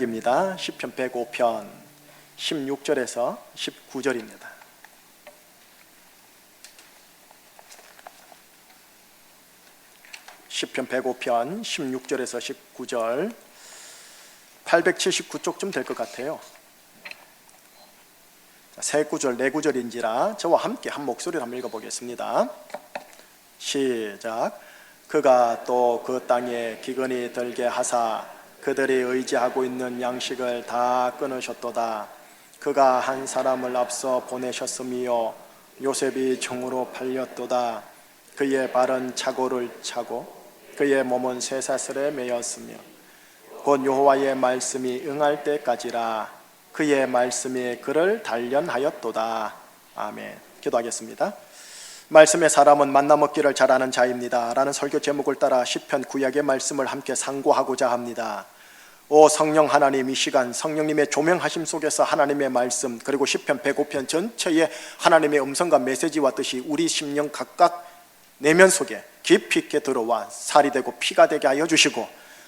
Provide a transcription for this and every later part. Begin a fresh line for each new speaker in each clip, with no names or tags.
입니다. 시편 105편 16절에서 19절입니다. 시편 105편 16절에서 19절 879쪽쯤 될 것 같아요. 세 구절, 네 구절인지라 저와 함께 한 목소리로 한번 읽어보겠습니다. 시작. 그가 또 그 땅에 기근이 들게 하사 그들이 의지하고 있는 양식을 다 끊으셨도다. 그가 한 사람을 앞서 보내셨으며 요셉이 종으로 팔렸도다. 그의 발은 차고를 차고 그의 몸은 쇠사슬에 매였으며 곧 여호와의 말씀이 응할 때까지라. 그의 말씀이 그를 단련하였도다. 아멘. 기도하겠습니다. 말씀의 사람은 만나 먹기를 잘하는 자입니다 라는 설교 제목을 따라 시편 구약의 말씀을 함께 상고하고자 합니다. 오 성령 하나님, 이 시간 성령님의 조명하심 속에서 하나님의 말씀, 그리고 시편 105편 전체에 하나님의 음성과 메시지와 뜻이 우리 심령 각각 내면 속에 깊이 있게 들어와 살이 되고 피가 되게 하여 주시고,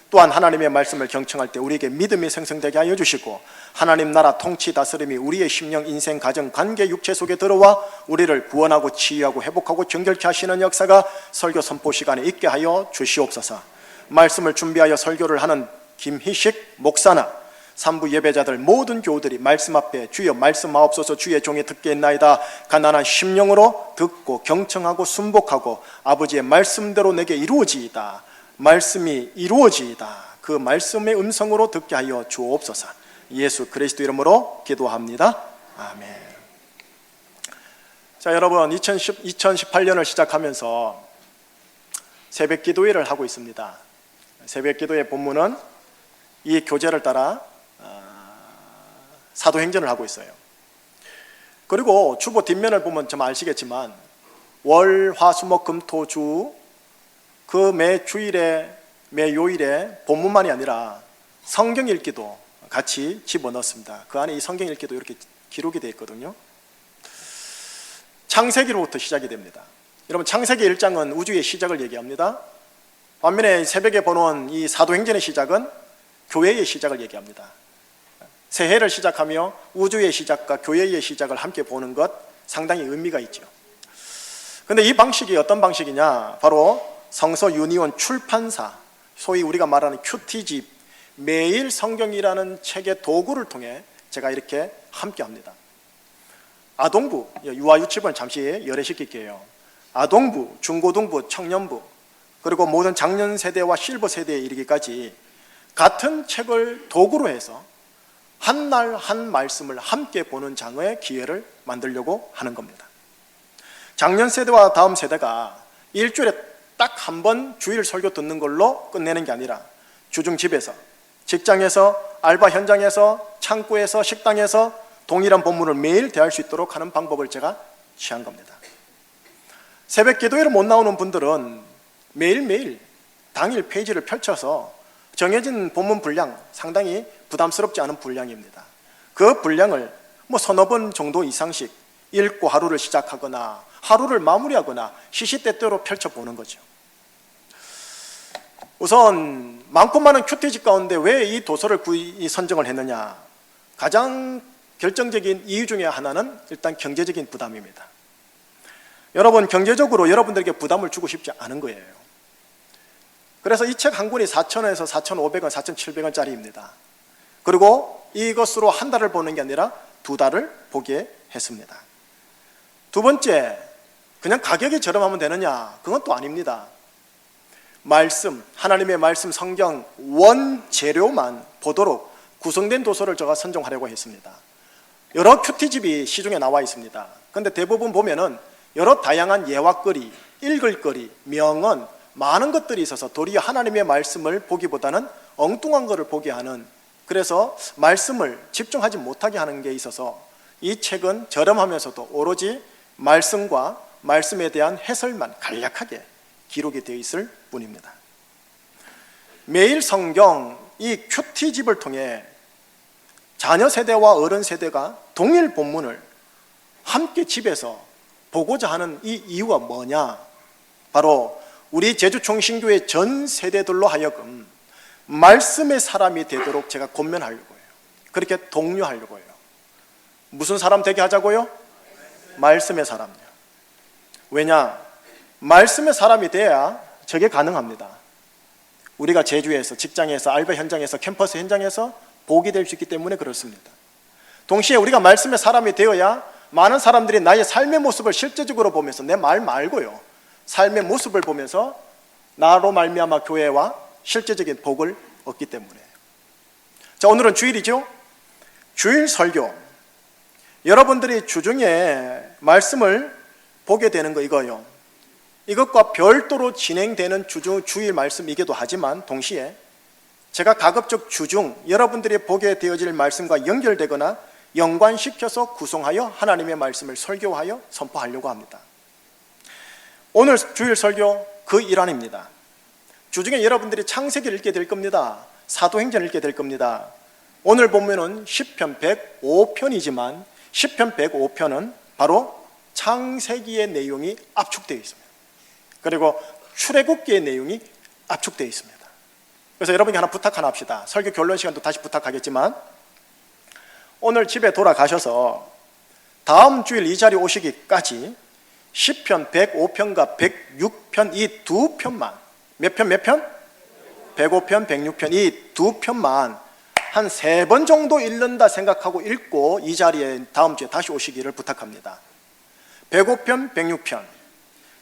또한 하나님의 말씀을 경청할 때 우리에게 믿음이 생성되게 하여 주시고, 하나님 나라 통치 다스림이 우리의 심령, 인생, 가정, 관계, 육체 속에 들어와 우리를 구원하고 치유하고 회복하고 정결케 하시는 역사가 설교 선포 시간에 있게 하여 주시옵소서. 말씀을 준비하여 설교를 하는 김희식 목사나 산부 예배자들 모든 교우들이 말씀 앞에 주여 말씀하옵소서, 주의 종이 듣게 있나이다 가난한 심령으로 듣고 경청하고 순복하고 아버지의 말씀대로 내게 이루어지이다, 말씀이 이루어지이다, 그 말씀의 음성으로 듣게 하여 주옵소서. 예수 그리스도 이름으로 기도합니다. 아멘. 자, 여러분 2018년을 시작하면서 새벽 기도회를 하고 있습니다. 새벽 기도회 본문은 이 교재를 따라 사도행전을 하고 있어요. 그리고 주보 뒷면을 보면 좀 아시겠지만 월, 화, 수, 목, 금, 토, 주 그 매 주일에 매 요일에 본문만이 아니라 성경 읽기도 같이 집어넣습니다. 그 안에 이 성경 읽기도 이렇게 기록이 되어 있거든요. 창세기로부터 시작이 됩니다. 여러분 창세기 1장은 우주의 시작을 얘기합니다. 반면에 새벽에 보는 이 사도행전의 시작은 교회의 시작을 얘기합니다. 새해를 시작하며 우주의 시작과 교회의 시작을 함께 보는 것 상당히 의미가 있죠. 그런데 이 방식이 어떤 방식이냐, 바로 성서 유니온 출판사, 소위 우리가 말하는 큐티집, 매일 성경이라는 책의 도구를 통해 제가 이렇게 함께 합니다. 아동부, 유아유치부는 잠시 열애시킬게요. 아동부, 중고등부, 청년부, 그리고 모든 장년 세대와 실버 세대에 이르기까지 같은 책을 도구로 해서 한 날 한 말씀을 함께 보는 장의 기회를 만들려고 하는 겁니다. 장년 세대와 다음 세대가 일주일에 딱 한 번 주일 설교 듣는 걸로 끝내는 게 아니라 주중 집에서, 직장에서, 알바 현장에서, 창고에서, 식당에서 동일한 본문을 매일 대할 수 있도록 하는 방법을 제가 취한 겁니다. 새벽 기도회를 못 나오는 분들은 매일매일 당일 페이지를 펼쳐서 정해진 본문 분량, 상당히 부담스럽지 않은 분량입니다. 그 분량을 서너 번 정도 이상씩 읽고 하루를 시작하거나 하루를 마무리하거나 시시때때로 펼쳐보는 거죠. 우선 많고 많은 큐티집 가운데 왜 이 도서를 선정을 했느냐, 가장 결정적인 이유 중에 하나는 일단 경제적인 부담입니다. 여러분, 경제적으로 여러분들에게 부담을 주고 싶지 않은 거예요. 그래서 이 책 한 권이 4,000원에서 4,500원, 4,700원짜리입니다. 그리고 이것으로 한 달을 보는 게 아니라 두 달을 보게 했습니다. 두 번째, 그냥 가격이 저렴하면 되느냐? 그건 또 아닙니다. 말씀, 하나님의 말씀, 성경 원재료만 보도록 구성된 도서를 제가 선정하려고 했습니다. 여러 큐티집이 시중에 나와 있습니다. 그런데 대부분 보면은 여러 다양한 예화거리, 읽을거리, 명언, 많은 것들이 있어서 도리어 하나님의 말씀을 보기보다는 엉뚱한 것을 보게 하는, 그래서 말씀을 집중하지 못하게 하는 게 있어서 이 책은 저렴하면서도 오로지 말씀과 말씀에 대한 해설만 간략하게 기록이 되어 있을 뿐입니다. 매일 성경, 이 큐티집을 통해 자녀 세대와 어른 세대가 동일 본문을 함께 집에서 보고자 하는 이 이유가 뭐냐? 바로 우리 제주총신교회 전 세대들로 하여금 말씀의 사람이 되도록 제가 권면하려고 해요. 그렇게 독려하려고 해요. 무슨 사람 되게 하자고요? 말씀의 사람이요. 왜냐? 말씀의 사람이 돼야 저게 가능합니다. 우리가 제주에서, 직장에서, 알바 현장에서, 캠퍼스 현장에서 복이 될 수 있기 때문에 그렇습니다. 동시에 우리가 말씀의 사람이 되어야 많은 사람들이 나의 삶의 모습을 실제적으로 보면서, 내 말 말고요, 삶의 모습을 보면서 나로 말미암아 교회와 실제적인 복을 얻기 때문에. 자, 오늘은 주일이죠. 주일 설교. 여러분들이 주중에 말씀을 보게 되는 거 이거요. 이것과 별도로 진행되는 주일 말씀이기도 하지만 동시에 제가 가급적 주중 여러분들이 보게 되어질 말씀과 연결되거나 연관시켜서 구성하여 하나님의 말씀을 설교하여 선포하려고 합니다. 오늘 주일 설교 그 일환입니다. 주중에 여러분들이 창세기를 읽게 될 겁니다. 사도행전을 읽게 될 겁니다. 오늘 보면은 시편 105편이지만 시편 105편은 바로 창세기의 내용이 압축되어 있습니다. 그리고 출애굽기의 내용이 압축되어 있습니다. 그래서 여러분이 하나 부탁 하나 합시다. 설교 결론 시간도 다시 부탁하겠지만 오늘 집에 돌아가셔서 다음 주일 이 자리에 오시기까지 시편 105편과 106편 이 두 편만, 몇 편? 105편, 106편 이 두 편만 한 3번 정도 읽는다 생각하고 읽고 이 자리에 다음 주에 다시 오시기를 부탁합니다. 105편, 106편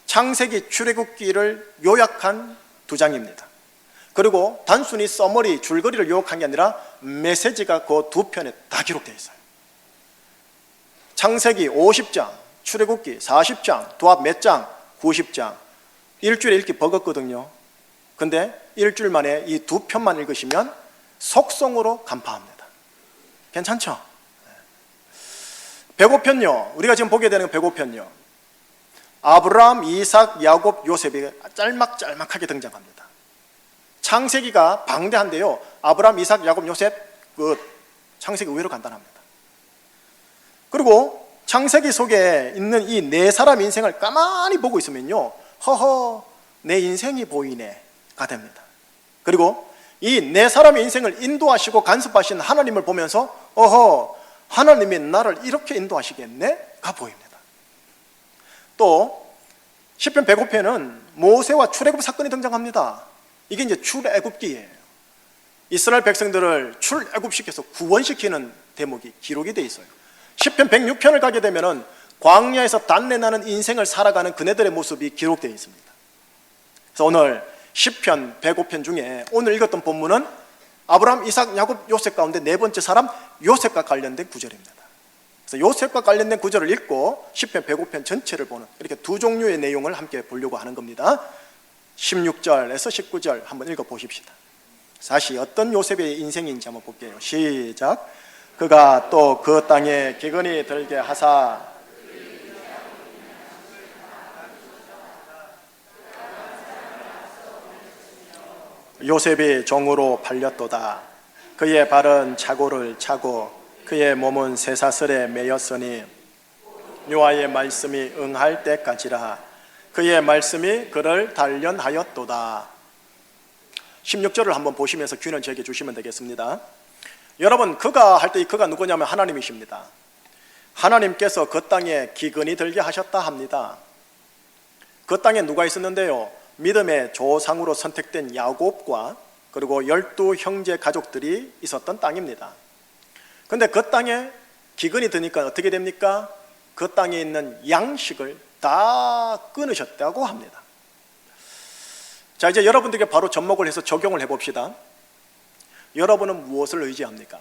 창세기 출애굽기를 요약한 두 장입니다. 그리고 단순히 서머리, 줄거리를 요약한 게 아니라 메시지가 그 두 편에 다 기록되어 있어요. 창세기 50장, 출애굽기 40장, 도합 몇 장? 90장. 일주일에 읽기 버겁거든요. 근데 일주일 만에 이 두 편만 읽으시면 속성으로 간파합니다. 괜찮죠? 105편요. 우리가 지금 보게 되는 105편요. 아브라함, 이삭, 야곱, 요셉이 짤막짤막하게 등장합니다. 창세기가 방대한데요. 아브라함, 이삭, 야곱, 요셉 창세기 의외로 간단합니다. 그리고 창세기 속에 있는 이 네 사람 인생을 가만히 보고 있으면요, 허허 내 인생이 보이네가 됩니다. 그리고 이 네 사람의 인생을 인도하시고 간섭하신 하나님을 보면서 어허 하나님이 나를 이렇게 인도하시겠네가 보입니다. 또 시편 105편은 모세와 출애굽 사건이 등장합니다. 이게 이제 출애굽기예요. 이스라엘 백성들을 출애굽시켜서 구원시키는 대목이 기록이 돼 있어요. 시편 106편을 가게 되면은 광야에서 단내나는 인생을 살아가는 그네들의 모습이 기록되어 있습니다. 그래서 오늘 시편 105편 중에 오늘 읽었던 본문은 아브라함, 이삭, 야곱, 요셉 가운데 네 번째 사람 요셉과 관련된 구절입니다. 그래서 요셉과 관련된 구절을 읽고 시편 105편 전체를 보는 이렇게 두 종류의 내용을 함께 보려고 하는 겁니다. 16절에서 19절 한번 읽어보십시다. 다시 어떤 요셉의 인생인지 한번 볼게요. 시작. 그가 또 그 땅에 기근이 들게 하사 요셉이 종으로 팔렸도다. 그의 발은 자고를 차고 그의 몸은 쇠사슬에 매였으니 여호와의 말씀이 응할 때까지라. 그의 말씀이 그를 단련하였도다. 16절을 한번 보시면서 귀는 제게 주시면 되겠습니다. 여러분, 그가 할 때 이 그가 누구냐면 하나님이십니다. 하나님께서 그 땅에 기근이 들게 하셨다 합니다. 그 땅에 누가 있었는데요? 믿음의 조상으로 선택된 야곱과 그리고 12 형제 가족들이 있었던 땅입니다. 그런데 그 땅에 기근이 드니까 어떻게 됩니까? 그 땅에 있는 양식을 다 끊으셨다고 합니다. 자, 이제 여러분들에게 바로 접목을 해서 적용을 해봅시다. 여러분은 무엇을 의지합니까?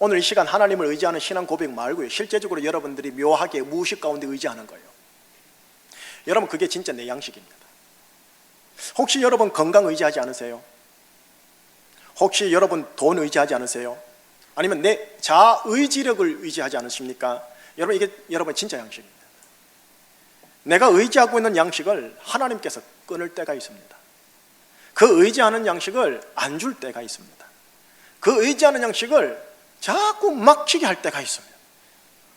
오늘 이 시간 하나님을 의지하는 신앙 고백 말고요, 실제적으로 여러분들이 묘하게 무의식 가운데 의지하는 거예요. 여러분, 그게 진짜 내 양식입니다. 혹시 여러분 건강 의지하지 않으세요? 혹시 여러분 돈 의지하지 않으세요? 아니면 내 자의지력을 의지하지 않으십니까? 여러분, 이게 여러분 진짜 양식입니다. 내가 의지하고 있는 양식을 하나님께서 끊을 때가 있습니다. 그 의지하는 양식을 안 줄 때가 있습니다. 그 의지하는 양식을 자꾸 막히게 할 때가 있습니다.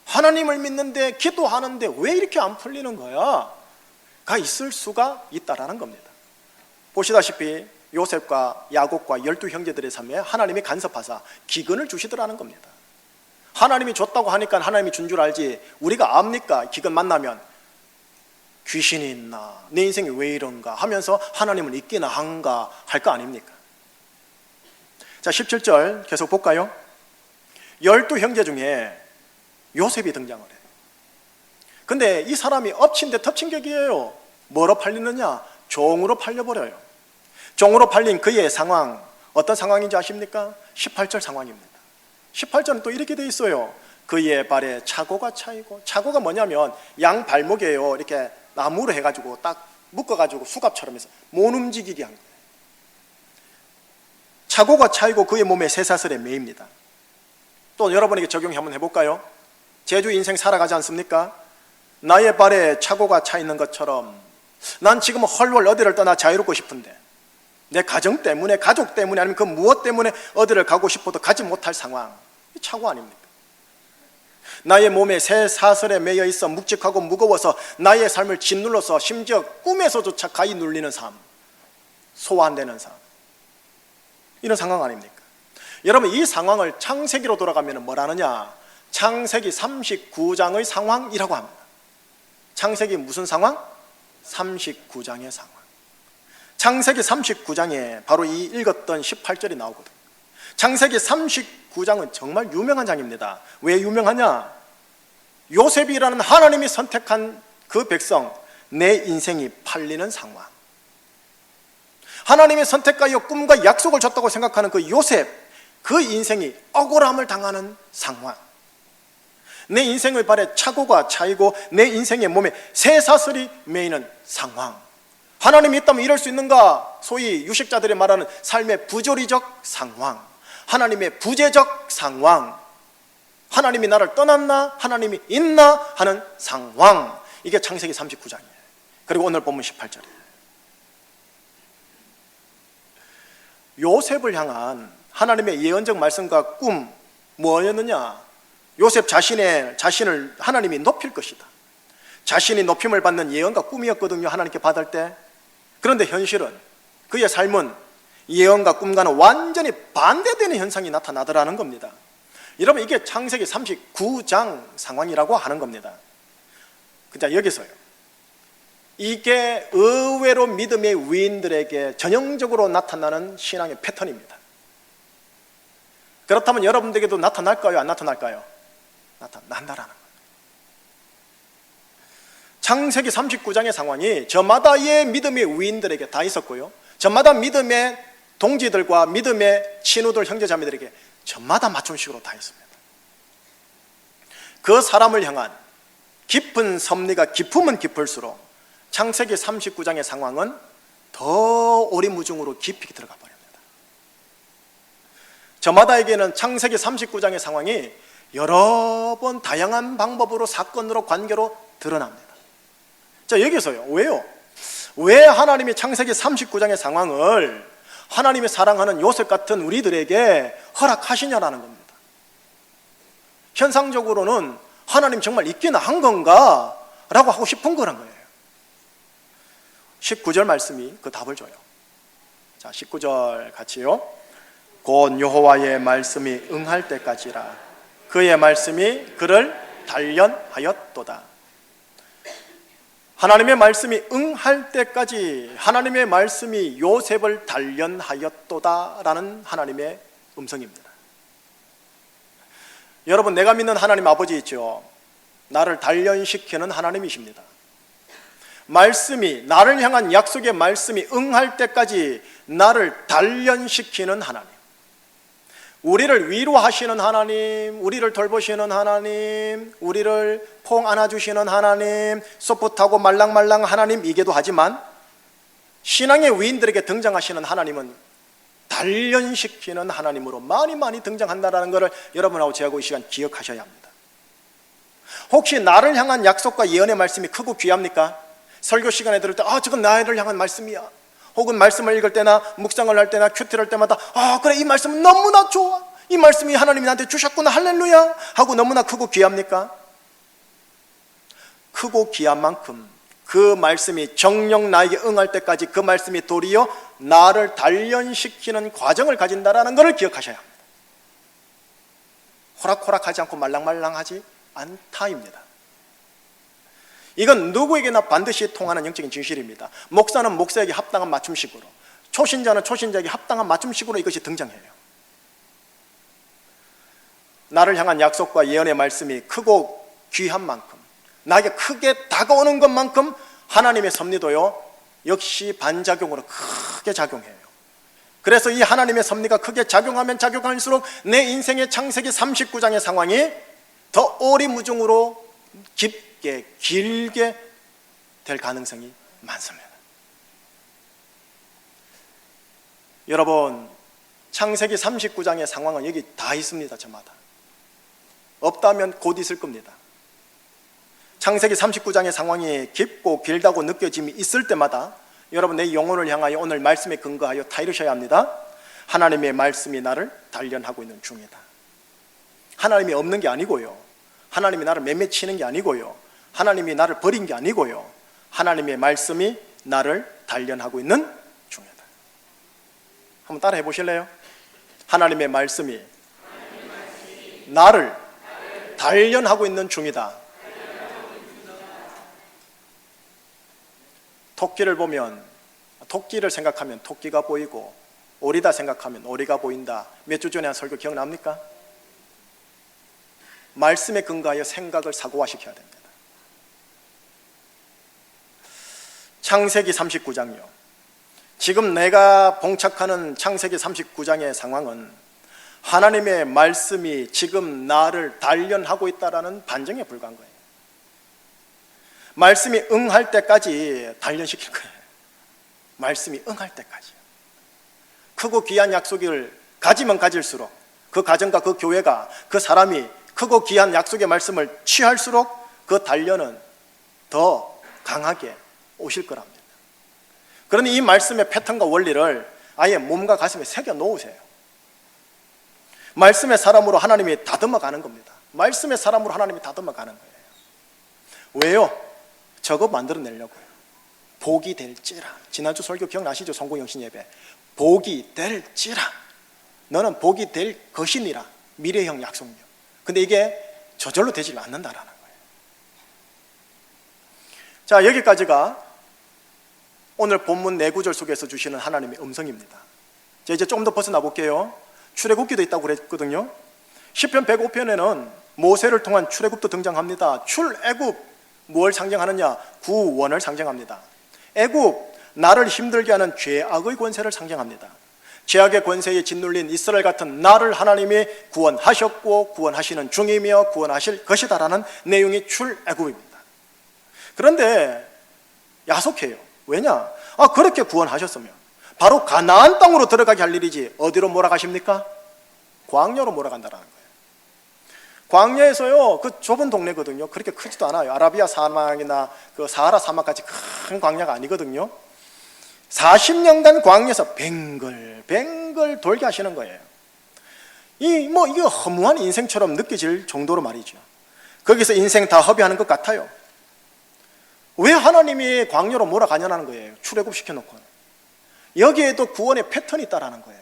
하나님을 믿는데 기도하는데 왜 이렇게 안 풀리는 거야? 가 있을 수가 있다라는 겁니다. 보시다시피 요셉과 야곱과 12형제들의 삶에 하나님이 간섭하사 기근을 주시더라는 겁니다. 하나님이 줬다고 하니까 하나님이 준 줄 알지 우리가 압니까? 기근 만나면 귀신이 있나? 내 인생이 왜 이런가? 하면서 하나님은 있기나 한가? 할 거 아닙니까? 자, 17절 계속 볼까요? 12형제 중에 요셉이 등장을 해요. 근데 이 사람이 엎친 데 덮친 격이에요. 뭐로 팔리느냐? 종으로 팔려버려요. 종으로 팔린 그의 상황, 어떤 상황인지 아십니까? 18절 상황입니다. 18절은 또 이렇게 돼 있어요. 그의 발에 차고가 차이고, 차고가 뭐냐면 양 발목에요, 이렇게 나무로 해가지고 딱 묶어가지고 수갑처럼 해서 못 움직이게 한 거예요. 차고가 차이고 그의 몸에 쇠사슬에 매입니다. 또 여러분에게 적용 한번 해볼까요? 제주 인생 살아가지 않습니까? 나의 발에 차고가 차 있는 것처럼 난 지금 헐월 어디를 떠나 자유롭고 싶은데 내 가정 때문에, 가족 때문에, 아니면 그 무엇 때문에 어디를 가고 싶어도 가지 못할 상황, 이 차고 아닙니까? 나의 몸에 새 사슬에 매여 있어 묵직하고 무거워서 나의 삶을 짓눌러서 심지어 꿈에서조차 가히 눌리는 삶, 소화되는 삶, 이런 상황 아닙니까? 여러분, 이 상황을 창세기로 돌아가면 뭐라느냐? 창세기 39장의 상황이라고 합니다. 창세기 무슨 상황? 39장의 상황. 창세기 39장에 바로 이 읽었던 18절이 나오거든요. 창세기 39장은 정말 유명한 장입니다. 왜 유명하냐? 요셉이라는 하나님이 선택한 그 백성, 내 인생이 팔리는 상황, 하나님의 선택과의 꿈과 약속을 줬다고 생각하는 그 요셉, 그 인생이 억울함을 당하는 상황, 내 인생의 발에 차고가 차이고 내 인생의 몸에 쇠사슬이 매이는 상황. 하나님이 있다면 이럴 수 있는가? 소위 유식자들이 말하는 삶의 부조리적 상황, 하나님의 부재적 상황, 하나님이 나를 떠났나? 하나님이 있나? 하는 상황. 이게 창세기 39장이에요. 그리고 오늘 본문 18절이에요. 요셉을 향한 하나님의 예언적 말씀과 꿈 뭐였느냐? 요셉 자신을 하나님이 높일 것이다. 자신이 높임을 받는 예언과 꿈이었거든요, 하나님께 받을 때. 그런데 현실은, 그의 삶은 예언과 꿈과는 완전히 반대되는 현상이 나타나더라는 겁니다. 여러분, 이게 창세기 39장 상황이라고 하는 겁니다. 자, 여기서요, 이게 의외로 믿음의 위인들에게 전형적으로 나타나는 신앙의 패턴입니다. 그렇다면 여러분들에게도 나타날까요? 안 나타날까요? 나타난다라는 거예요. 창세기 39장의 상황이 저마다의 믿음의 위인들에게 다 있었고요, 저마다 믿음의 동지들과 믿음의 친구들, 형제자매들에게 저마다 맞춤식으로 다 있습니다. 그 사람을 향한 깊은 섭리가 깊으면 깊을수록 창세기 39장의 상황은 더 오리무중으로 깊이 들어가 버립니다. 저마다에게는 창세기 39장의 상황이 여러 번 다양한 방법으로, 사건으로, 관계로 드러납니다. 자, 여기서요, 왜요? 왜 하나님이 창세기 39장의 상황을 하나님이 사랑하는 요셉 같은 우리들에게 허락하시냐라는 겁니다. 현상적으로는 하나님 정말 있기나 한 건가? 라고 하고 싶은 거란 거예요. 19절 말씀이 그 답을 줘요. 자, 19절 같이요. 곧 여호와의 말씀이 응할 때까지라 그의 말씀이 그를 단련하였도다. 하나님의 말씀이 응할 때까지 하나님의 말씀이 요셉을 단련하였도다라는 하나님의 음성입니다. 여러분, 내가 믿는 하나님 아버지 있죠? 나를 단련시키는 하나님이십니다. 말씀이, 나를 향한 약속의 말씀이 응할 때까지 나를 단련시키는 하나님, 우리를 위로하시는 하나님, 우리를 돌보시는 하나님, 우리를 포옹 안아주시는 하나님, 솟붙하고 말랑말랑 하나님이기도 하지만 신앙의 위인들에게 등장하시는 하나님은 단련시키는 하나님으로 많이 등장한다는 것을 여러분하고 제하고 이 시간 기억하셔야 합니다. 혹시 나를 향한 약속과 예언의 말씀이 크고 귀합니까? 설교 시간에 들을 때 저건 나를 향한 말씀이야, 혹은 말씀을 읽을 때나 묵상을 할 때나 큐티를 할 때마다 그래, 이 말씀은 너무나 좋아, 이 말씀이 하나님이 나한테 주셨구나, 할렐루야 하고 너무나 크고 귀합니까? 크고 귀한 만큼 그 말씀이 정녕 나에게 응할 때까지 그 말씀이 도리어 나를 단련시키는 과정을 가진다라는 것을 기억하셔야 합니다. 호락호락하지 않고 말랑말랑하지 않다입니다. 이건 누구에게나 반드시 통하는 영적인 진실입니다. 목사는 목사에게 합당한 맞춤식으로, 초신자는 초신자에게 합당한 맞춤식으로 이것이 등장해요. 나를 향한 약속과 예언의 말씀이 크고 귀한 만큼, 나에게 크게 다가오는 것만큼 하나님의 섭리도요 역시 반작용으로 크게 작용해요. 그래서 이 하나님의 섭리가 크게 작용하면 작용할수록 내 인생의 창세기 39장의 상황이 더 오리무중으로 깊게 길게 될 가능성이 많습니다. 여러분, 창세기 39장의 상황은 여기 다 있습니다. 저마다 없다면 곧 있을 겁니다. 창세기 39장의 상황이 깊고 길다고 느껴짐이 있을 때마다 여러분, 내 영혼을 향하여 오늘 말씀에 근거하여 다 이루셔야 합니다. 하나님의 말씀이 나를 단련하고 있는 중이다. 하나님이 없는 게 아니고요, 하나님이 나를 맴매치는 게 아니고요, 하나님이 나를 버린 게 아니고요, 하나님의 말씀이 나를 단련하고 있는 중이다. 한번 따라 해보실래요? 하나님의 말씀이 나를 단련하고 있는 중이다. 토끼를 보면, 토끼를 생각하면 토끼가 보이고, 오리다 생각하면 오리가 보인다. 몇 주 전에 한 설교 기억납니까? 말씀에 근거하여 생각을 사고화시켜야 됩니다. 창세기 39장이요, 지금 내가 봉착하는 창세기 39장의 상황은 하나님의 말씀이 지금 나를 단련하고 있다는 반증에 불과한 거예요. 말씀이 응할 때까지 단련시킬 거예요. 말씀이 응할 때까지. 크고 귀한 약속을 가지면 가질수록 그 가정과 그 교회가, 그 사람이 크고 귀한 약속의 말씀을 취할수록 그 단련은 더 강하게 오실 거랍니다. 그러니 이 말씀의 패턴과 원리를 아예 몸과 가슴에 새겨 놓으세요. 말씀의 사람으로 하나님이 다듬어 가는 겁니다. 말씀의 사람으로 하나님이 다듬어 가는 거예요. 왜요? 저거 만들어내려고요. 복이 될지라. 지난주 설교 기억나시죠? 성공영신 예배. 복이 될지라. 너는 복이 될 것이니라. 미래형 약속력. 근데 이게 저절로 되지 않는다라는 거예요. 자, 여기까지가 오늘 본문 네 구절 속에서 주시는 하나님의 음성입니다. 자, 이제 조금 더 벗어나 볼게요. 출애굽기도 있다고 그랬거든요. 시편 105편에는 모세를 통한 출애굽도 등장합니다. 출애굽 뭘 상징하느냐? 구원을 상징합니다. 애굽, 나를 힘들게 하는 죄악의 권세를 상징합니다. 죄악의 권세에 짓눌린 이스라엘 같은 나를 하나님이 구원하셨고 구원하시는 중이며 구원하실 것이다라는 내용이 출애굽입니다. 그런데 야속해요. 왜냐? 그렇게 구원하셨으면 바로 가나안 땅으로 들어가게 할 일이지 어디로 몰아가십니까? 광야로 몰아간다라는 거예요. 광야에서요, 그 좁은 동네거든요. 그렇게 크지도 않아요. 아라비아 사막이나 그 사하라 사막까지 큰 광야가 아니거든요. 40년간 광야에서 뱅글 돌게 하시는 거예요. 이게 허무한 인생처럼 느껴질 정도로 말이죠. 거기서 인생 다 허비하는 것 같아요. 왜 하나님이 광야로 몰아가냐는 거예요. 출애굽 시켜놓고. 여기에도 구원의 패턴이 있다라는 거예요.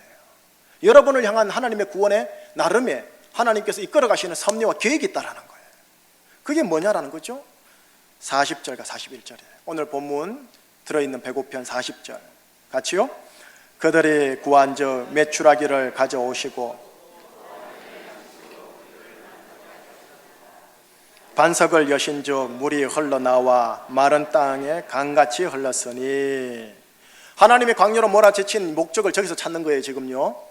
여러분을 향한 하나님의 구원의 나름의 하나님께서 이끌어 가시는 섭리와 계획이 있다라는 거예요. 그게 뭐냐라는 거죠. 40절과 41절에 오늘 본문 들어있는 105편 40절 같이요. 그들이 구한 저 메추라기를 가져오시고 반석을 여신 저 물이 흘러나와 마른 땅에 강같이 흘렀으니, 하나님의 광야로 몰아제친 목적을 저기서 찾는 거예요. 지금요,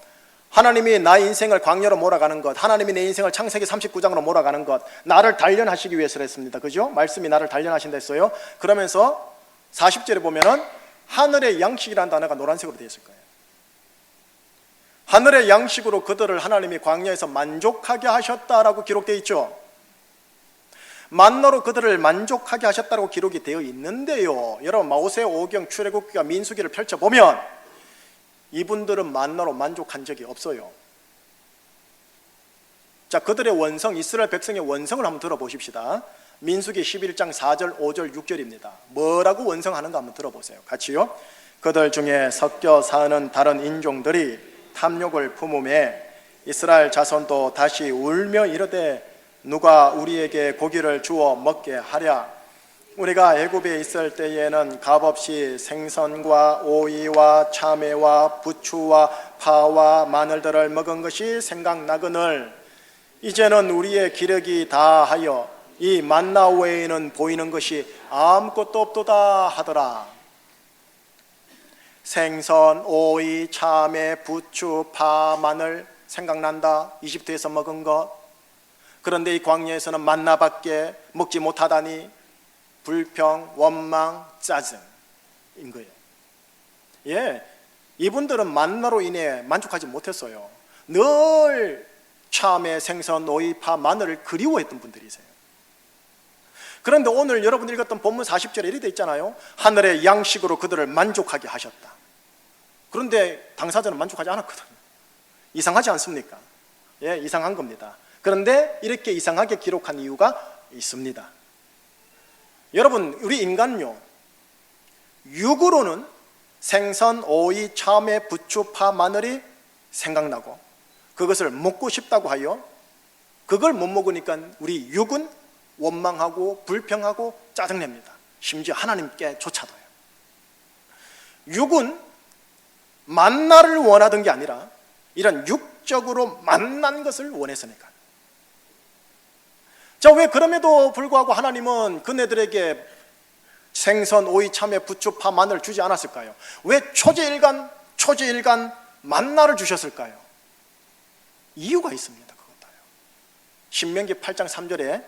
하나님이 나의 인생을 광야로 몰아가는 것, 하나님이 내 인생을 창세기 39장으로 몰아가는 것, 나를 단련하시기 위해서 했습니다. 그죠? 말씀이 나를 단련하신다 했어요. 그러면서 40절에 보면은 하늘의 양식이라는 단어가 노란색으로 되어 있을 거예요. 하늘의 양식으로 그들을 하나님이 광야에서 만족하게 하셨다라고 기록되어 있죠. 만나로 그들을 만족하게 하셨다고 기록이 되어 있는데요, 여러분 모세 오경 출애굽기와 민수기를 펼쳐보면 이분들은 만나로 만족한 적이 없어요. 자, 그들의 원성, 이스라엘 백성의 원성을 한번 들어보십시다. 민수기 11장 4절, 5절, 6절입니다. 뭐라고 원성하는가 한번 들어보세요. 같이요. 그들 중에 섞여 사는 다른 인종들이 탐욕을 품음에 이스라엘 자손도 다시 울며 이르되 누가 우리에게 고기를 주어 먹게 하랴. 우리가 애굽에 있을 때에는 값없이 생선과 오이와 참외와 부추와 파와 마늘들을 먹은 것이 생각나거늘 이제는 우리의 기력이 다하여 이 만나 외에는 보이는 것이 아무것도 없도다 하더라. 생선, 오이, 참외, 부추, 파, 마늘 생각난다. 이집트에서 먹은 것. 그런데 이 광야에서는 만나밖에 먹지 못하다니 불평, 원망, 짜증인 거예요. 예, 이분들은 만나로 인해 만족하지 못했어요. 늘 참외, 생선, 오이, 파, 마늘을 그리워했던 분들이세요. 그런데 오늘 여러분 읽었던 본문 40절에 이렇게 돼 있잖아요. 하늘의 양식으로 그들을 만족하게 하셨다. 그런데 당사자는 만족하지 않았거든요. 이상하지 않습니까? 예, 이상한 겁니다. 그런데 이렇게 이상하게 기록한 이유가 있습니다. 여러분, 우리 인간은요, 육으로는 생선, 오이, 참외, 부추, 파, 마늘이 생각나고 그것을 먹고 싶다고 하여 그걸 못 먹으니까 우리 육은 원망하고 불평하고 짜증냅니다. 심지어 하나님께조차도요. 육은 만나를 원하던 게 아니라 이런 육적으로 만난 것을 원했으니까. 자, 왜 그럼에도 불구하고 하나님은 그네들에게 생선, 오이, 참외, 부추, 파, 마늘 주지 않았을까요? 왜 초제일간 만나를 주셨을까요? 이유가 있습니다. 그것도요. 신명기 8장 3절에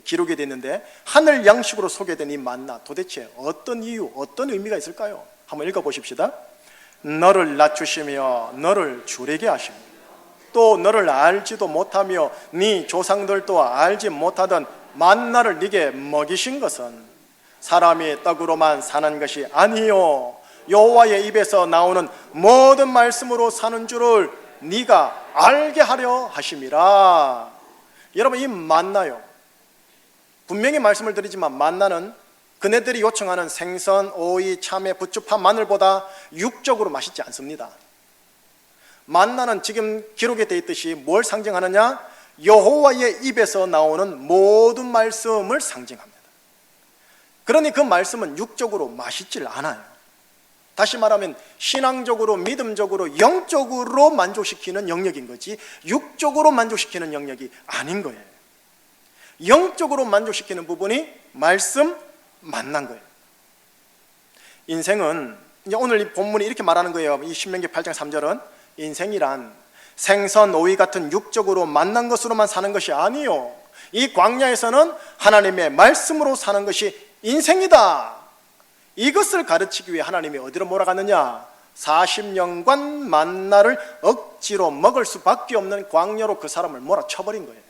기록이 됐는데 하늘 양식으로 소개된 이 만나, 도대체 어떤 이유, 어떤 의미가 있을까요? 한번 읽어보십시다. 너를 낮추시며 너를 줄이게 하시며 또 너를 알지도 못하며 네 조상들도 알지 못하던 만나를 네게 먹이신 것은 사람이 떡으로만 사는 것이 아니요 여호와의 입에서 나오는 모든 말씀으로 사는 줄을 네가 알게 하려 하심이라. 여러분, 이 만나요, 분명히 말씀을 드리지만 만나는 그네들이 요청하는 생선, 오이, 참외, 부추, 파, 마늘보다 육적으로 맛있지 않습니다. 만나는 지금 기록에 되어 있듯이 뭘 상징하느냐? 여호와의 입에서 나오는 모든 말씀을 상징합니다. 그러니 그 말씀은 육적으로 맛있질 않아요. 다시 말하면 신앙적으로, 믿음적으로, 영적으로 만족시키는 영역인 거지 육적으로 만족시키는 영역이 아닌 거예요. 영적으로 만족시키는 부분이 말씀, 만난 거예요. 인생은 이제 오늘 이 본문이 이렇게 말하는 거예요. 이 신명기 8장 3절은 인생이란 생선, 오이 같은 육적으로 만난 것으로만 사는 것이 아니요 이 광야에서는 하나님의 말씀으로 사는 것이 인생이다. 이것을 가르치기 위해 하나님이 어디로 몰아갔느냐? 40년간 만나를 억지로 먹을 수밖에 없는 광야로 그 사람을 몰아쳐버린 거예요.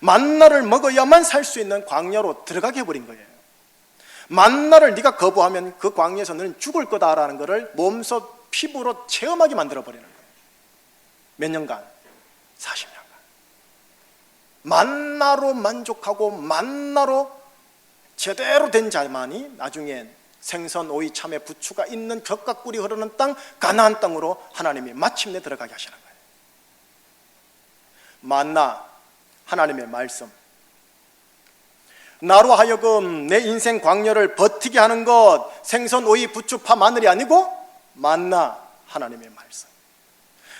만나를 먹어야만 살 수 있는 광야로 들어가게 해버린 거예요. 만나를 네가 거부하면 그 광야에서 너는 죽을 거다라는 것을 몸소 피부로 체험하게 만들어버리는 거예요. 몇 년간? 40년간 만나로 만족하고 만나로 제대로 된 자만이 나중에 생선, 오이, 참외, 부추가 있는 젖과 꿀이 흐르는 땅, 가나안 땅으로 하나님이 마침내 들어가게 하시는 거예요. 만나, 하나님의 말씀. 나로 하여금 내 인생 광야를 버티게 하는 것, 생선, 오이, 부추, 파, 마늘이 아니고 만나, 하나님의 말씀.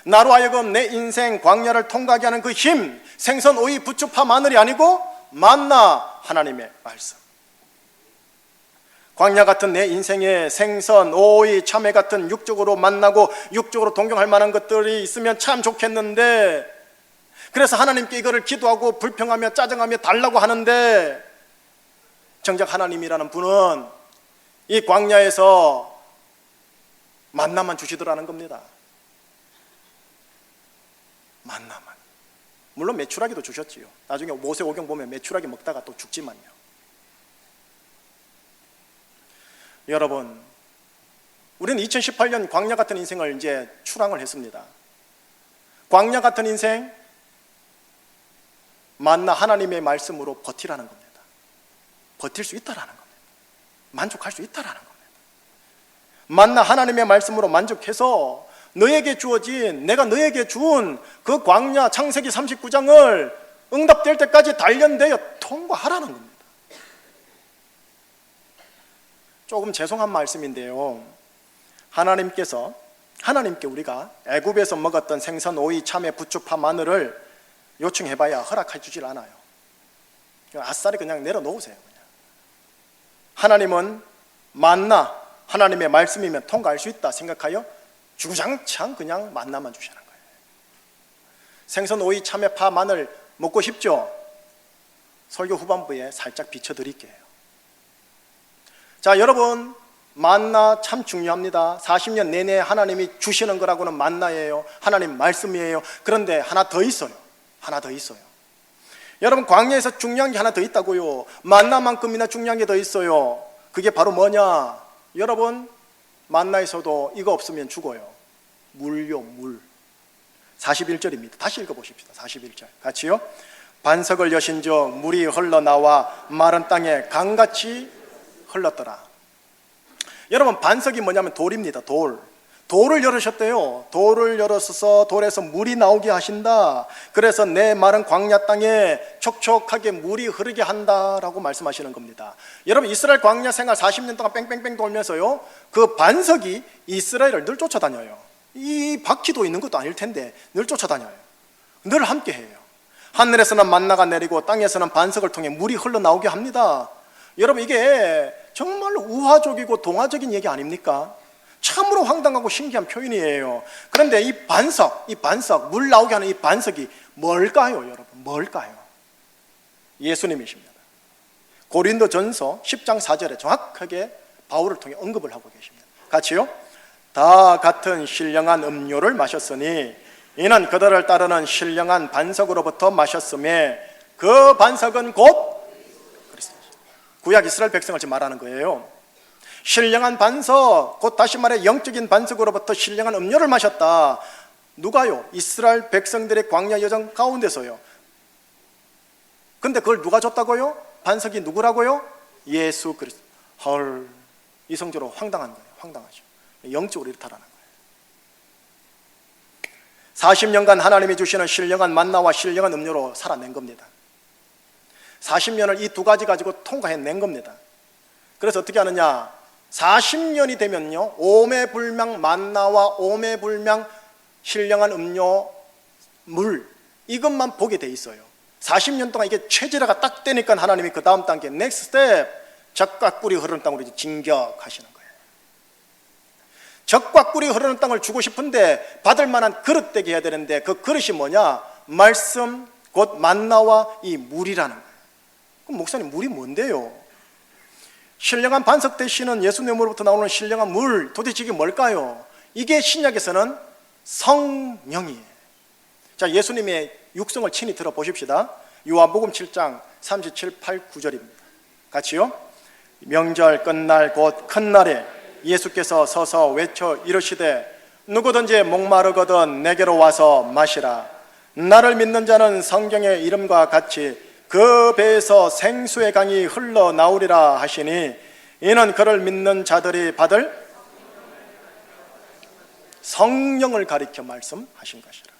나로 하여금 내 인생 광야를 통과하게 하는 그 힘, 생선, 오이, 부추, 파, 마늘이 아니고 만나, 하나님의 말씀. 광야 같은 내 인생에 생선, 오이, 참외 같은 육적으로 만나고 육적으로 동경할 만한 것들이 있으면 참 좋겠는데, 그래서 하나님께 이거를 기도하고 불평하며 짜증하며 달라고 하는데, 정작 하나님이라는 분은 이 광야에서 만나만 주시더라는 겁니다. 만나만. 물론 메추라기도 주셨지요. 나중에 모세오경 보면 메추라기 먹다가 또 죽지만요. 여러분, 우리는 2018년 광야 같은 인생을 이제 출항을 했습니다. 광야 같은 인생, 만나 하나님의 말씀으로 버티라는 겁니다. 버틸 수 있다라는 겁니다. 만족할 수 있다라는 겁니다. 만나 하나님의 말씀으로 만족해서 너에게 주어진, 내가 너에게 준 그 광야 창세기 39장을 응답될 때까지 단련되어 통과하라는 겁니다. 조금 죄송한 말씀인데요, 하나님께 우리가 애굽에서 먹었던 생선, 오이, 참외, 부추, 파, 마늘을 요청해봐야 허락해 주질 않아요. 아싸리 그냥 내려놓으세요. 그냥. 하나님은 만나, 하나님의 말씀이면 통과할 수 있다 생각하여 주장창 그냥 만나만 주시는 거예요. 생선, 오이, 참외, 파, 마늘 먹고 싶죠? 설교 후반부에 살짝 비춰드릴게요. 자, 여러분, 만나 참 중요합니다. 40년 내내 하나님이 주시는 거라고는 만나예요. 하나님 말씀이에요. 그런데 하나 더 있어요. 여러분, 광야에서 중요한 게 하나 더 있다고요. 만나만큼이나 중요한 게 더 있어요. 그게 바로 뭐냐? 여러분, 만나에서도 이거 없으면 죽어요. 물요, 물. 41절입니다. 다시 읽어보십시다. 41절 같이요. 반석을 여신저 물이 흘러나와 마른 땅에 강같이 흘렀더라. 여러분, 반석이 뭐냐면 돌입니다. 돌을 열으셨대요. 돌을 열어서 돌에서 물이 나오게 하신다. 그래서 내 마른 광야 땅에 촉촉하게 물이 흐르게 한다라고 말씀하시는 겁니다. 여러분, 이스라엘 광야 생활 40년 동안 뺑뺑뺑 돌면서요, 그 반석이 이스라엘을 늘 쫓아다녀요. 이 바퀴도 있는 것도 아닐 텐데 늘 쫓아다녀요. 늘 함께 해요. 하늘에서는 만나가 내리고 땅에서는 반석을 통해 물이 흘러나오게 합니다. 여러분, 이게 정말로 우화적이고 동화적인 얘기 아닙니까? 참으로 황당하고 신기한 표현이에요. 그런데 이 반석, 물 나오게 하는 이 반석이 뭘까요, 여러분? 뭘까요? 예수님이십니다. 고린도전서 10장 4절에 정확하게 바울을 통해 언급을 하고 계십니다. 같이요. 다 같은 신령한 음료를 마셨으니 이는 그들을 따르는 신령한 반석으로부터 마셨음에 그 반석은 곧 그리스도입니다. 구약 이스라엘 백성을 지금 말하는 거예요. 신령한 반석, 곧 다시 말해 영적인 반석으로부터 신령한 음료를 마셨다. 누가요? 이스라엘 백성들의 광야 여정 가운데서요. 근데 그걸 누가 줬다고요? 반석이 누구라고요? 예수 그리스도. 헐, 이성적으로 황당한 거예요. 황당하죠. 영적으로 이렇다라는 거예요. 40년간 하나님이 주시는 신령한 만나와 신령한 음료로 살아낸 겁니다. 40년을 이 두 가지 가지고 통과해낸 겁니다. 그래서 어떻게 하느냐? 40년이 되면요, 오매불망 만나와 오매불망 신령한 음료, 물, 이것만 보게 돼 있어요. 40년 동안 이게 체질화가 딱 되니까 하나님이 그 다음 단계 넥스트 스텝, 젖과 꿀이 흐르는 땅으로 진격하시는 거예요. 젖과 꿀이 흐르는 땅을 주고 싶은데 받을 만한 그릇 되게 해야 되는데 그 그릇이 뭐냐? 말씀, 곧 만나와 이 물이라는 거예요. 그럼 목사님, 물이 뭔데요? 신령한 반석 되시는 예수님으로부터 나오는 신령한 물, 도대체 이게 뭘까요? 이게 신약에서는 성령이에요. 자, 예수님의 육성을 친히 들어보십시다. 요한복음 7장 37, 8, 9절입니다. 같이요. 명절 끝날 곧 큰 날에 예수께서 서서 외쳐 이르시되 누구든지 목마르거든 내게로 와서 마시라. 나를 믿는 자는 성경의 이름과 같이 그 배에서 생수의 강이 흘러나오리라 하시니 이는 그를 믿는 자들이 받을 성령을 가리켜 말씀하신 것이라.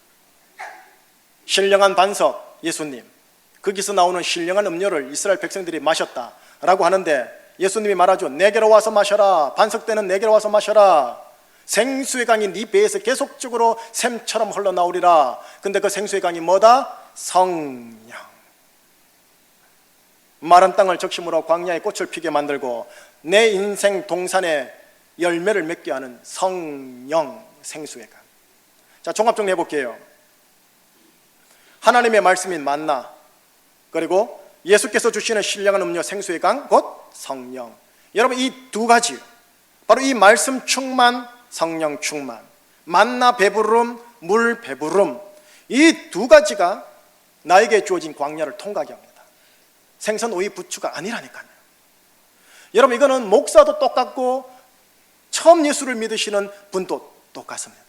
신령한 반석 예수님, 거기서 나오는 신령한 음료를 이스라엘 백성들이 마셨다라고 하는데 예수님이 말하죠. 내게로 와서 마셔라. 반석대는 내게로 와서 마셔라. 생수의 강이 네 배에서 계속적으로 샘처럼 흘러나오리라. 근데 그 생수의 강이 뭐다? 성령. 마른 땅을 적심으로 광야에 꽃을 피게 만들고 내 인생 동산에 열매를 맺게 하는 성령, 생수의 강. 자, 종합 정리해 볼게요. 하나님의 말씀인 만나, 그리고 예수께서 주시는 신령한 음료 생수의 강, 곧 성령. 여러분, 이 두 가지, 바로 이 말씀 충만, 성령 충만, 만나 배부름, 물 배부름, 이 두 가지가 나에게 주어진 광야를 통과하게 합니다. 생선, 오이, 부추가 아니라니까요. 여러분, 이거는 목사도 똑같고 처음 예수를 믿으시는 분도 똑같습니다.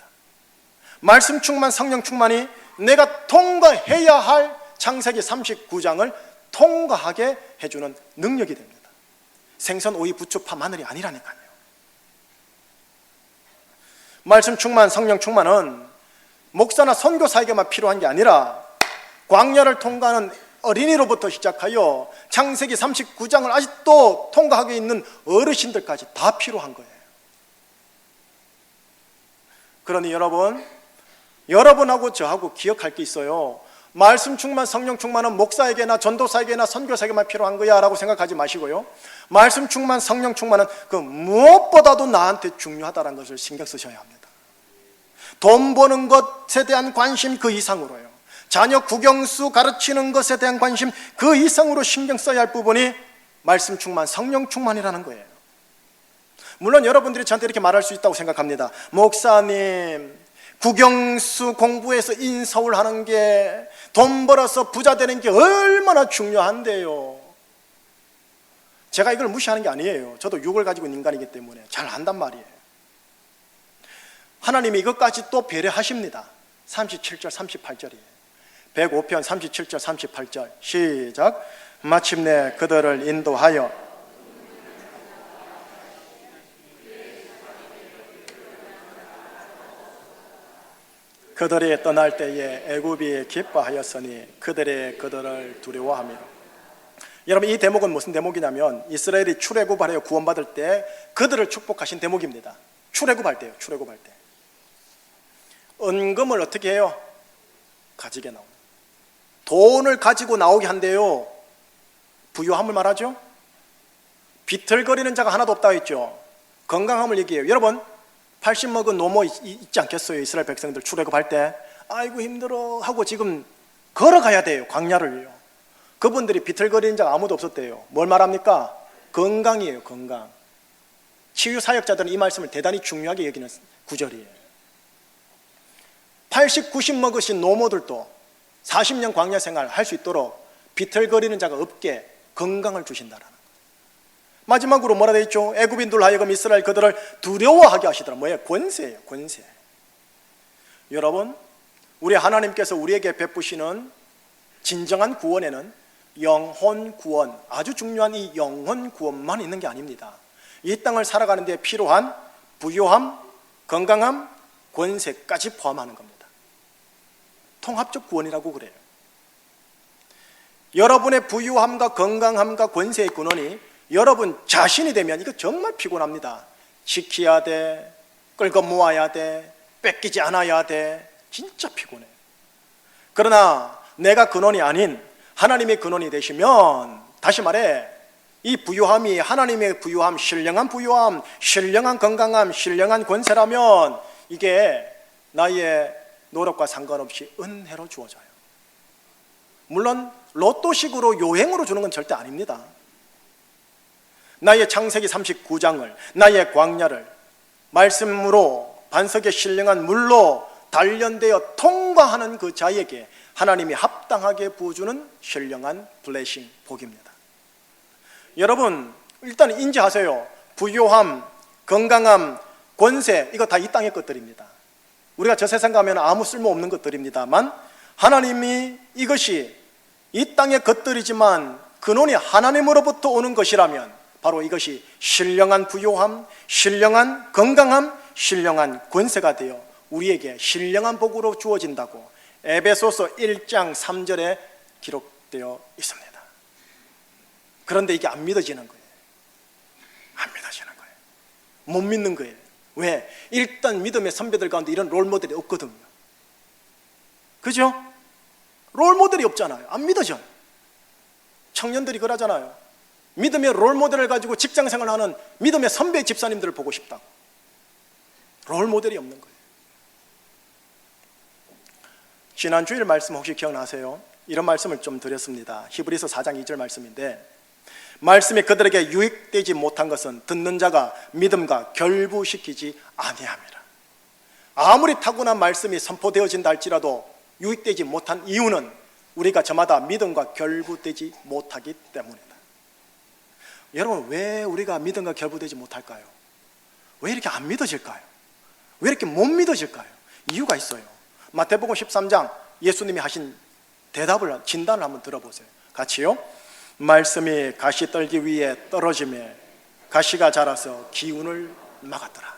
말씀 충만, 성령 충만이 내가 통과해야 할 창세기 39장을 통과하게 해주는 능력이 됩니다. 생선, 오이, 부추, 파, 마늘이 아니라니까요. 말씀 충만, 성령 충만은 목사나 선교사에게만 필요한 게 아니라 광야를 통과하는 어린이로부터 시작하여 창세기 39장을 아직도 통과하고 있는 어르신들까지 다 필요한 거예요. 그러니 여러분하고 저하고 기억할 게 있어요. 말씀 충만, 성령 충만은 목사에게나 전도사에게나 선교사에게만 필요한 거야 라고 생각하지 마시고요, 말씀 충만, 성령 충만은 그 무엇보다도 나한테 중요하다는 것을 신경 쓰셔야 합니다. 돈 버는 것에 대한 관심 그 이상으로요, 자녀 국영수 가르치는 것에 대한 관심 그 이상으로 신경 써야 할 부분이 말씀 충만, 성령 충만이라는 거예요. 물론 여러분들이 저한테 이렇게 말할 수 있다고 생각합니다. 목사님, 국영수 공부해서 인서울 하는 게, 돈 벌어서 부자 되는 게 얼마나 중요한데요. 제가 이걸 무시하는 게 아니에요. 저도 육을 가지고 있는 인간이기 때문에 잘 안단 말이에요. 하나님이 이것까지 또 배려하십니다. 37절 38절이에요 105편 37절 38절 시작. 마침내 그들을 인도하여 그들이 떠날 때에 애굽이 기뻐하였으니 그들이 그들을 두려워함이라. 여러분, 이 대목은 무슨 대목이냐면 이스라엘이 출애굽하여 구원받을 때 그들을 축복하신 대목입니다. 출애굽할 때요. 출애굽할 때 은금을 어떻게 해요? 가지게 나옵니다. 돈을 가지고 나오게 한대요. 부유함을 말하죠. 비틀거리는 자가 하나도 없다 했죠. 건강함을 얘기해요. 여러분, 80 먹은 노모 있지 않겠어요? 이스라엘 백성들 출애굽할 때 아이고 힘들어 하고 지금 걸어가야 돼요. 광야를요. 그분들이 비틀거리는 자가 아무도 없었대요. 뭘 말합니까? 건강이에요. 건강. 치유사역자들은 이 말씀을 대단히 중요하게 여기는 구절이에요. 80, 90 먹으신 노모들도 40년 광야 생활 할 수 있도록 비틀거리는 자가 없게 건강을 주신다라는 거예요. 마지막으로 뭐라 되어 있죠? 애굽인들 하여금 이스라엘 그들을 두려워하게 하시더라. 뭐예요? 권세예요. 권세. 여러분, 우리 하나님께서 우리에게 베푸시는 진정한 구원에는 영혼 구원, 아주 중요한 이 영혼 구원만 있는 게 아닙니다. 이 땅을 살아가는 데 필요한 부요함, 건강함, 권세까지 포함하는 겁니다. 통합적 구원이라고 그래요. 여러분의 부유함과 건강함과 권세의 근원이 여러분 자신이 되면 이거 정말 피곤합니다. 지켜야 돼, 끌고 모아야 돼, 뺏기지 않아야 돼. 진짜 피곤해요. 그러나 내가 근원이 아닌 하나님의 근원이 되시면, 다시 말해 이 부유함이 하나님의 부유함, 신령한 부유함, 신령한 건강함, 신령한 권세라면 이게 나의 노력과 상관없이 은혜로 주어져요. 물론 로또식으로 요행으로 주는 건 절대 아닙니다. 나의 창세기 39장을, 나의 광야를 말씀으로 반석에 신령한 물로 단련되어 통과하는 그 자에게 하나님이 합당하게 부어주는 신령한 블레싱, 복입니다. 여러분, 일단 인지하세요. 부요함, 건강함, 권세, 이거 다 이 땅의 것들입니다. 우리가 저 세상 가면 아무 쓸모없는 것들입니다만 하나님이 이것이 이 땅의 것들이지만 근원이 하나님으로부터 오는 것이라면 바로 이것이 신령한 부요함, 신령한 건강함, 신령한 권세가 되어 우리에게 신령한 복으로 주어진다고 에베소서 1장 3절에 기록되어 있습니다. 그런데 이게 안 믿어지는 거예요. 안 믿어지는 거예요. 못 믿는 거예요. 왜? 일단 믿음의 선배들 가운데 이런 롤모델이 없거든요. 그죠? 롤모델이 없잖아요. 안 믿어져요. 청년들이 그러잖아요. 믿음의 롤모델을 가지고 직장생활하는 믿음의 선배 집사님들을 보고 싶다고. 롤모델이 없는 거예요. 지난 주일 말씀 혹시 기억나세요? 이런 말씀을 좀 드렸습니다. 히브리서 4장 2절 말씀인데, 말씀이 그들에게 유익되지 못한 것은 듣는 자가 믿음과 결부시키지 아니함이라. 아무리 타고난 말씀이 선포되어진다 할지라도 유익되지 못한 이유는 우리가 저마다 믿음과 결부되지 못하기 때문이다. 여러분, 왜 우리가 믿음과 결부되지 못할까요? 왜 이렇게 안 믿어질까요? 왜 이렇게 못 믿어질까요? 이유가 있어요. 마태복음 13장 예수님이 하신 대답을, 진단을 한번 들어보세요. 같이요. 말씀이 가시떨기 위에 떨어지며 가시가 자라서 기운을 막았더라.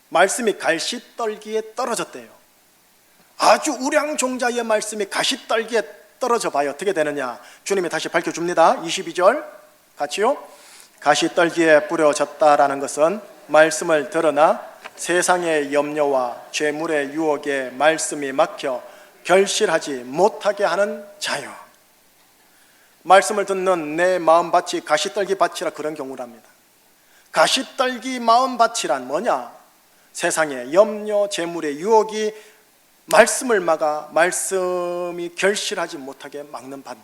말씀이 가시떨기에 떨어졌대요. 아주 우량종자의 말씀이 가시떨기에 떨어져 봐요. 어떻게 되느냐? 주님이 다시 밝혀줍니다. 22절 같이요. 가시떨기에 뿌려졌다라는 것은 말씀을 들으나 세상의 염려와 죄물의 유혹에 말씀이 막혀 결실하지 못하게 하는 자요. 말씀을 듣는 내 마음밭이 가시떨기 밭이라 그런 경우랍니다. 가시떨기 마음밭이란 뭐냐? 세상의 염려, 재물의 유혹이 말씀을 막아 말씀이 결실하지 못하게 막는 밭이며,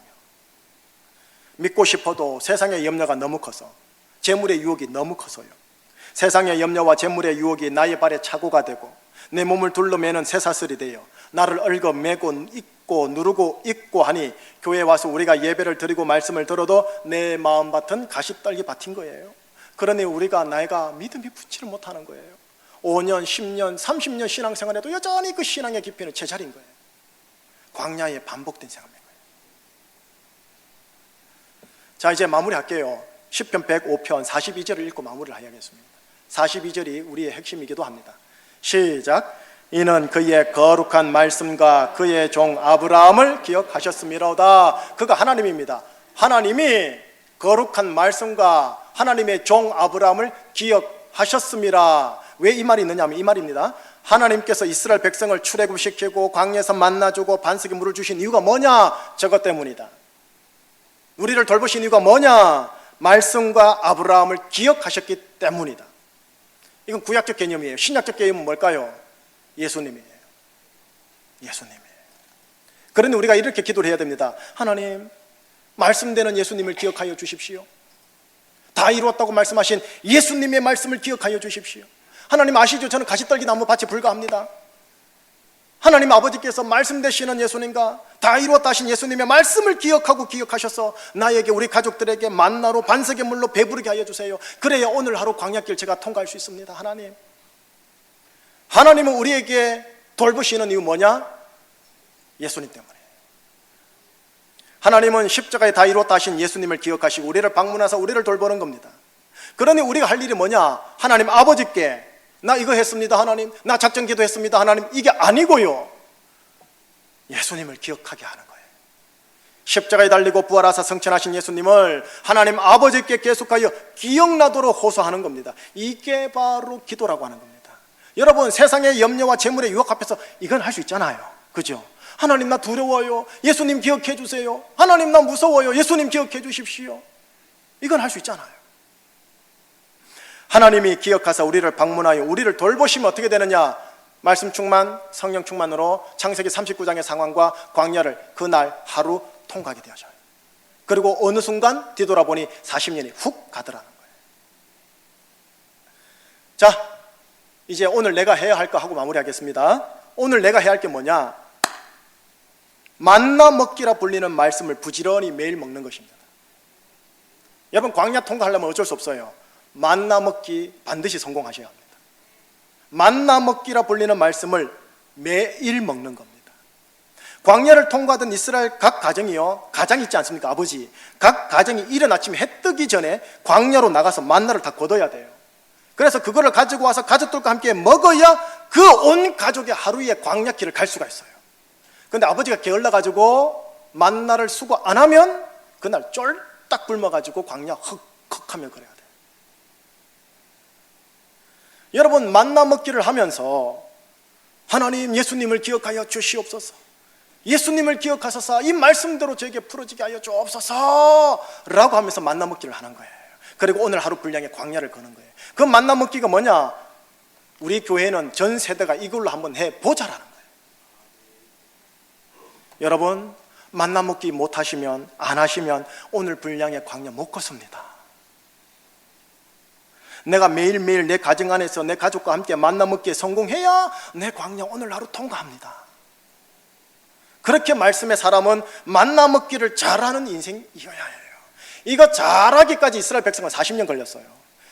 믿고 싶어도 세상의 염려가 너무 커서, 재물의 유혹이 너무 커서요, 세상의 염려와 재물의 유혹이 나의 발에 착오가 되고 내 몸을 둘러매는 쇠사슬이 되어 나를 얽어매고 잊고 누르고 잊고 하니 교회에 와서 우리가 예배를 드리고 말씀을 들어도 내 마음밭은 가시떨기 밭인 거예요. 그러니 우리가 나이가 믿음이 붙지를 못하는 거예요. 5년, 10년, 30년 신앙생활에도 여전히 그 신앙의 깊이는 제자리인 거예요. 광야에 반복된 생활인 거예요. 자, 이제 마무리할게요. 시편 105편 42절을 읽고 마무리를 하겠습니다. 42절이 우리의 핵심이기도 합니다. 시작. 이는 그의 거룩한 말씀과 그의 종 아브라함을 기억하셨음이로다. 그가 하나님입니다. 하나님이 거룩한 말씀과 하나님의 종 아브라함을 기억하셨음이라. 왜 이 말이 있느냐 하면 이 말입니다. 하나님께서 이스라엘 백성을 출애굽시키고 광야에서 만나주고 반석에 물을 주신 이유가 뭐냐? 저것 때문이다. 우리를 돌보신 이유가 뭐냐? 말씀과 아브라함을 기억하셨기 때문이다. 이건 구약적 개념이에요. 신약적 개념은 뭘까요? 예수님이에요. 예수님이에요. 그런데 우리가 이렇게 기도를 해야 됩니다. 하나님, 말씀되는 예수님을 기억하여 주십시오. 다 이루었다고 말씀하신 예수님의 말씀을 기억하여 주십시오. 하나님 아시죠? 저는 가시떨기 나무 밭에 불과합니다. 하나님 아버지께서 말씀 되시는 예수님과 다 이루었다 하신 예수님의 말씀을 기억하셔서 나에게, 우리 가족들에게 만나로 반석의 물로 배부르게 하여 주세요. 그래야 오늘 하루 광야길 제가 통과할 수 있습니다. 하나님, 하나님은 우리에게 돌보시는 이유 뭐냐? 예수님 때문에. 하나님은 십자가에 다 이루었다 하신 예수님을 기억하시고 우리를 방문하셔서 우리를 돌보는 겁니다. 그러니 우리가 할 일이 뭐냐? 하나님 아버지께 나 이거 했습니다 하나님, 나 작전기도 했습니다 하나님, 이게 아니고요, 예수님을 기억하게 하는 거예요. 십자가에 달리고 부활하사 승천하신 예수님을 하나님 아버지께 계속하여 기억나도록 호소하는 겁니다. 이게 바로 기도라고 하는 겁니다. 여러분, 세상의 염려와 재물의 유혹 앞에서 이건 할 수 있잖아요. 그죠? 하나님 나 두려워요, 예수님 기억해 주세요. 하나님 나 무서워요, 예수님 기억해 주십시오. 이건 할 수 있잖아요. 하나님이 기억하사 우리를 방문하여 우리를 돌보시면 어떻게 되느냐? 말씀 충만, 성령 충만으로 창세기 39장의 상황과 광야를 그날 하루 통과하게 되어져요. 그리고 어느 순간 뒤돌아보니 40년이 훅 가더라는 거예요. 자, 이제 오늘 내가 해야 할 거 하고 마무리하겠습니다. 오늘 내가 해야 할 게 뭐냐? 만나 먹기라 불리는 말씀을 부지런히 매일 먹는 것입니다. 여러분, 광야 통과하려면 어쩔 수 없어요. 만나 먹기 반드시 성공하셔야 합니다. 만나 먹기라 불리는 말씀을 매일 먹는 겁니다. 광야를 통과하던 이스라엘 각 가정이요, 가장 있지 않습니까? 아버지, 각 가정이 이른 아침에 해 뜨기 전에 광야로 나가서 만나를 다 거둬야 돼요. 그래서 그거를 가지고 와서 가족들과 함께 먹어야 그 온 가족의 하루의 광야길을 갈 수가 있어요. 그런데 아버지가 게을러가지고 만나를 수고 안 하면 그날 쫄딱 굶어가지고 광야 헉헉하며 그래야 돼요. 여러분, 만나 먹기를 하면서 하나님 예수님을 기억하여 주시옵소서, 예수님을 기억하소서, 이 말씀대로 저에게 풀어지게 하여 주옵소서 라고 하면서 만나 먹기를 하는 거예요. 그리고 오늘 하루 분량의 광야를 거는 거예요. 그 만나 먹기가 뭐냐? 우리 교회는 전 세대가 이걸로 한번 해보자라는 거예요. 여러분, 만나 먹기 못하시면, 안 하시면 오늘 분량의 광야 못 걷습니다. 내가 매일매일 내 가정 안에서 내 가족과 함께 만나 먹기에 성공해야 내 광야 오늘 하루 통과합니다. 그렇게 말씀의 사람은 만나 먹기를 잘하는 인생이어야 해요. 이거 잘하기까지 이스라엘 백성은 40년 걸렸어요.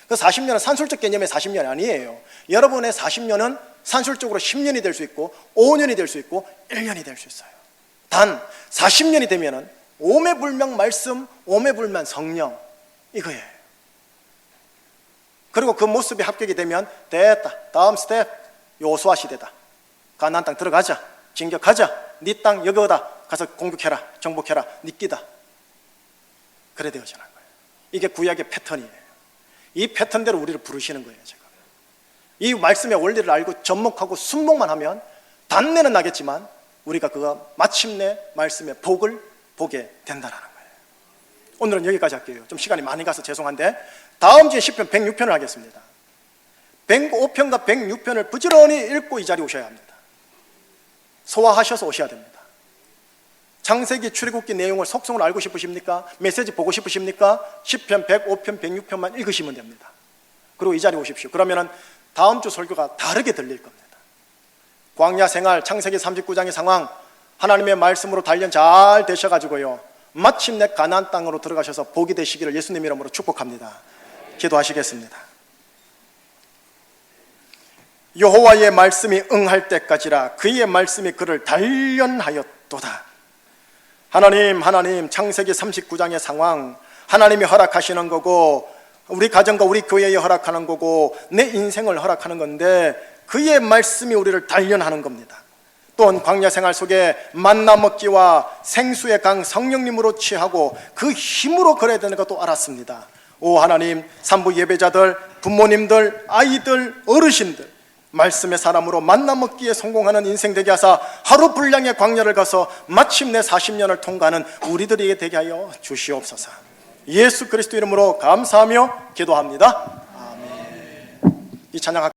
그 40년은 산술적 개념의 40년이 아니에요. 여러분의 40년은 산술적으로 10년이 될 수 있고 5년이 될 수 있고 1년이 될 수 있어요. 단 40년이 되면은 오매불명 말씀, 오매불만 성령, 이거예요. 그리고 그 모습이 합격이 되면 됐다, 다음 스텝 요수아 시대다. 가나안 땅 들어가자, 진격하자, 네 땅 여기다 가서 공격해라, 정복해라, 네 끼다. 그래 되어지는 거예요. 이게 구약의 패턴이에요. 이 패턴대로 우리를 부르시는 거예요. 지금 이 말씀의 원리를 알고 접목하고 순목만 하면 단내는 나겠지만 우리가 그가 마침내 말씀의 복을 보게 된다는 거예요. 오늘은 여기까지 할게요. 좀 시간이 많이 가서 죄송한데 다음 주에 시편 106편을 하겠습니다. 105편과 106편을 부지런히 읽고 이 자리에 오셔야 합니다. 소화하셔서 오셔야 됩니다. 창세기 출애굽기 내용을 속성을 알고 싶으십니까? 메시지 보고 싶으십니까? 시편 105편, 106편만 읽으시면 됩니다. 그리고 이 자리에 오십시오. 그러면 다음 주 설교가 다르게 들릴 겁니다. 광야 생활, 창세기 39장의 상황, 하나님의 말씀으로 단련 잘 되셔가지고요, 마침내 가나안 땅으로 들어가셔서 복이 되시기를 예수님 이름으로 축복합니다. 기도하시겠습니다. 여호와의 말씀이 응할 때까지라 그의 말씀이 그를 단련하였도다. 하나님, 창세기 39장의 상황, 하나님이 허락하시는 거고 우리 가정과 우리 교회에 허락하는 거고 내 인생을 허락하는 건데 그의 말씀이 우리를 단련하는 겁니다. 또한 광야 생활 속에 만나 먹기와 생수의 강 성령님으로 취하고 그 힘으로 걸어야 되는 것도 알았습니다. 오 하나님, 산부 예배자들, 부모님들, 아이들, 어르신들 말씀의 사람으로 만나 먹기에 성공하는 인생 되게 하사 하루 분량의 광야를 가서 마침내 40년을 통과하는 우리들에게 되게 하여 주시옵소서. 예수 그리스도 이름으로 감사하며 기도합니다. 아멘. 이 찬양